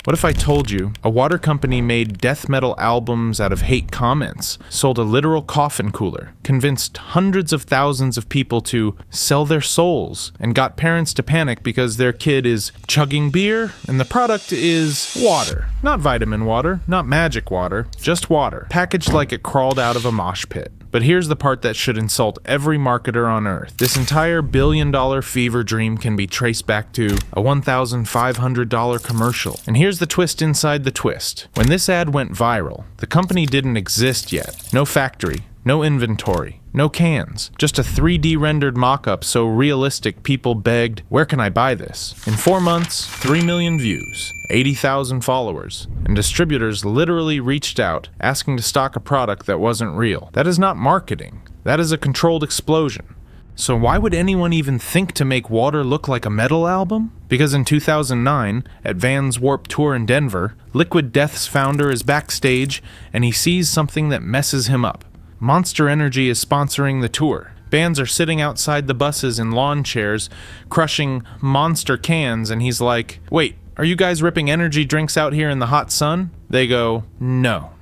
What if I told you a water company made death metal albums out of hate comments, sold a literal coffin cooler, convinced hundreds of thousands of people to sell their souls, and got parents to panic because their kid is chugging beer and the product is water? Not vitamin water, not magic water, just water, packaged like it crawled out of a mosh pit. But here's the part that should insult every marketer on earth. This entire billion-dollar fever dream can be traced back to a $1,500 commercial. And here's the twist inside the twist. When this ad went viral, the company didn't exist yet. No factory, no inventory, no cans, just a 3D rendered mock-up so realistic people begged, "Where can I buy this?" In 4 months, 3 million views, 80,000 followers, and distributors literally reached out asking to stock a product that wasn't real. That is not marketing. That is a controlled explosion. So why would anyone even think to make water look like a metal album? Because in 2009, at Vans Warped Tour in Denver, Liquid Death's founder is backstage and he sees something that messes him up. Monster Energy is sponsoring the tour. Bands are sitting outside the buses in lawn chairs, crushing monster cans, and he's like, "Wait, are you guys ripping energy drinks out here in the hot sun?" They go, No,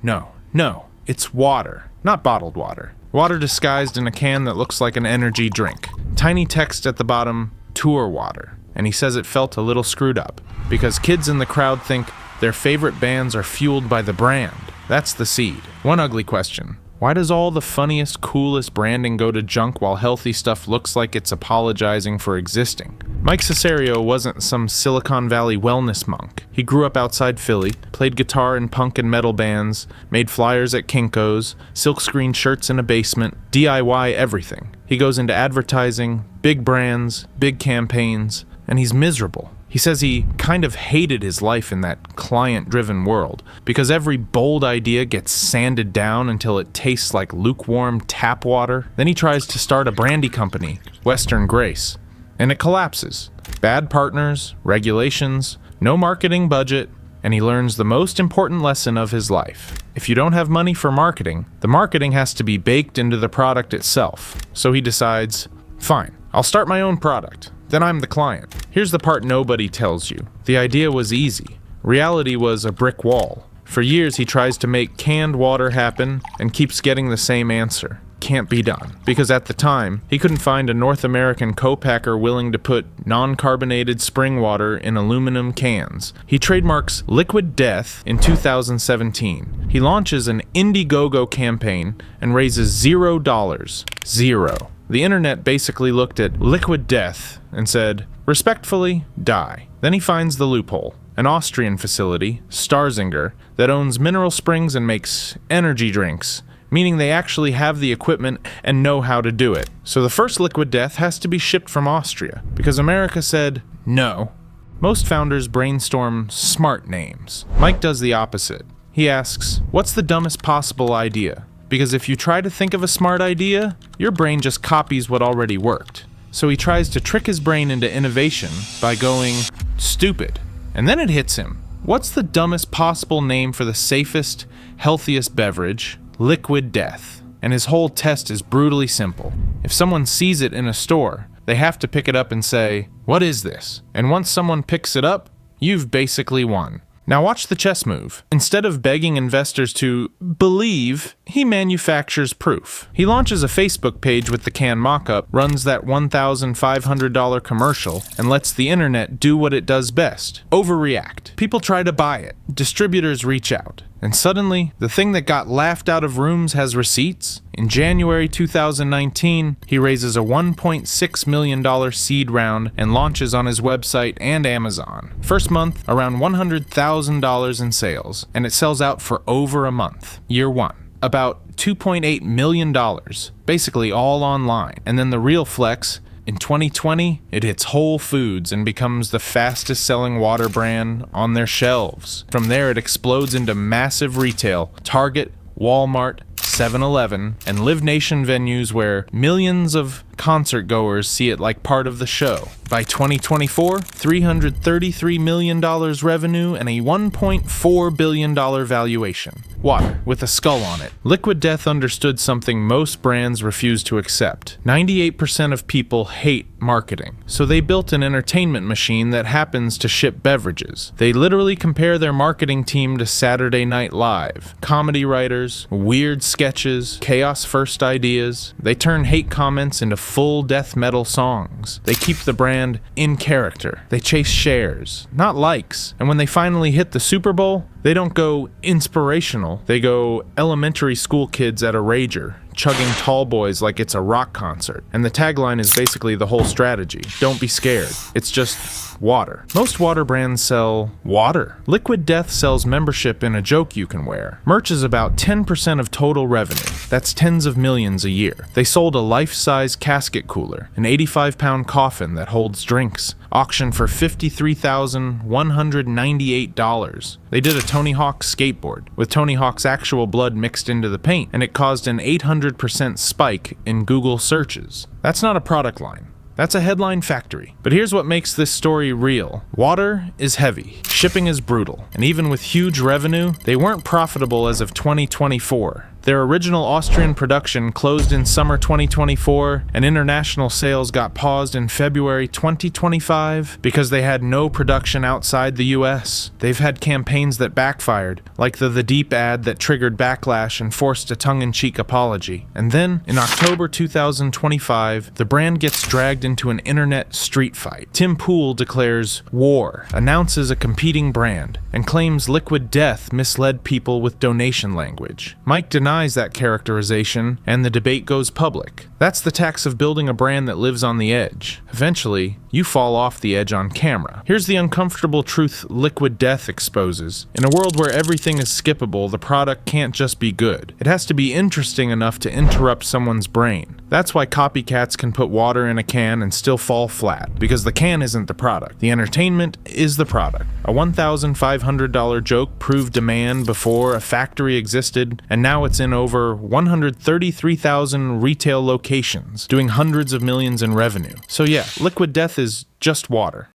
it's water, not bottled water. Water disguised in a can that looks like an energy drink. Tiny text at the bottom, tour water. And he says it felt a little screwed up, because kids in the crowd think their favorite bands are fueled by the brand. That's the seed. One ugly question. Why does all the funniest, coolest branding go to junk while healthy stuff looks like it's apologizing for existing? Mike Cesario wasn't some Silicon Valley wellness monk. He grew up outside Philly, played guitar in punk and metal bands, made flyers at Kinko's, silkscreen shirts in a basement, DIY everything. He goes into advertising, big brands, big campaigns, and he's miserable. He says he kind of hated his life in that client-driven world, because every bold idea gets sanded down until it tastes like lukewarm tap water. Then he tries to start a brandy company, Western Grace, and it collapses. Bad partners, regulations, no marketing budget, and he learns the most important lesson of his life. If you don't have money for marketing, the marketing has to be baked into the product itself. So he decides, fine, I'll start my own product. Then I'm the client. Here's the part nobody tells you. The idea was easy. Reality was a brick wall. For years he tries to make canned water happen and keeps getting the same answer. Can't be done. Because at the time, he couldn't find a North American co-packer willing to put non-carbonated spring water in aluminum cans. He trademarks Liquid Death in 2017. He launches an Indiegogo campaign and raises $0. Zero. The internet basically looked at Liquid Death and said, respectfully, die. Then he finds the loophole. An Austrian facility, Starzinger, that owns mineral springs and makes energy drinks, meaning they actually have the equipment and know how to do it. So the first Liquid Death has to be shipped from Austria, because America said no. Most founders brainstorm smart names. Mike does the opposite. He asks, what's the dumbest possible idea? Because if you try to think of a smart idea, your brain just copies what already worked. So he tries to trick his brain into innovation by going stupid. And then it hits him. What's the dumbest possible name for the safest, healthiest beverage? Liquid Death. And his whole test is brutally simple. If someone sees it in a store, they have to pick it up and say, what is this? And once someone picks it up, you've basically won. Now watch the chess move. Instead of begging investors to believe, he manufactures proof. He launches a Facebook page with the can mock-up, runs that $1,500 commercial, and lets the internet do what it does best, overreact. People try to buy it. Distributors reach out. And suddenly, the thing that got laughed out of rooms has receipts. In January 2019, he raises a $1.6 million seed round and launches on his website and Amazon. First month, around $100,000 in sales, and it sells out for over a month. Year one, about $2.8 million, basically all online. And then the real flex, in 2020, it hits Whole Foods and becomes the fastest selling water brand on their shelves. From there, it explodes into massive retail, Target, Walmart, 7-Eleven, and Live Nation venues where millions of Concert goers see it like part of the show. By 2024, $333 million revenue and a $1.4 billion valuation. Water, with a skull on it. Liquid Death understood something most brands refuse to accept. 98% of people hate marketing, so they built an entertainment machine that happens to ship beverages. They literally compare their marketing team to Saturday Night Live. Comedy writers, weird sketches, chaos first ideas. They turn hate comments into full death metal songs. They keep the brand in character. They chase shares, not likes. And when they finally hit the Super Bowl, they don't go inspirational, they go elementary school kids at a rager, chugging tall boys like it's a rock concert. And the tagline is basically the whole strategy. Don't be scared. It's just water. Most water brands sell water. Liquid Death sells membership in a joke you can wear. Merch is about 10% of total revenue. That's tens of millions a year. They sold a life-size casket cooler, an 85-pound coffin that holds drinks, auctioned for $53,198. They did a Tony Hawk skateboard, with Tony Hawk's actual blood mixed into the paint, and it caused an 800% spike in Google searches. That's not a product line. That's a headline factory. But here's what makes this story real. Water is heavy, shipping is brutal, and even with huge revenue, they weren't profitable as of 2024. Their original Austrian production closed in summer 2024, and international sales got paused in February 2025 because they had no production outside the US. They've had campaigns that backfired, like the Deep ad that triggered backlash and forced a tongue-in-cheek apology. And then, in October 2025, the brand gets dragged into an internet street fight. Tim Pool declares war, announces a competing brand, and claims Liquid Death misled people with donation language. Mike denies that characterization, and the debate goes public. That's the tax of building a brand that lives on the edge. Eventually, you fall off the edge on camera. Here's the uncomfortable truth Liquid Death exposes. In a world where everything is skippable, the product can't just be good. It has to be interesting enough to interrupt someone's brain. That's why copycats can put water in a can and still fall flat, because the can isn't the product. The entertainment is the product. A $1,500 joke proved demand before a factory existed, and now it's in over 133,000 retail locations, doing hundreds of millions in revenue. So yeah, Liquid Death is just water.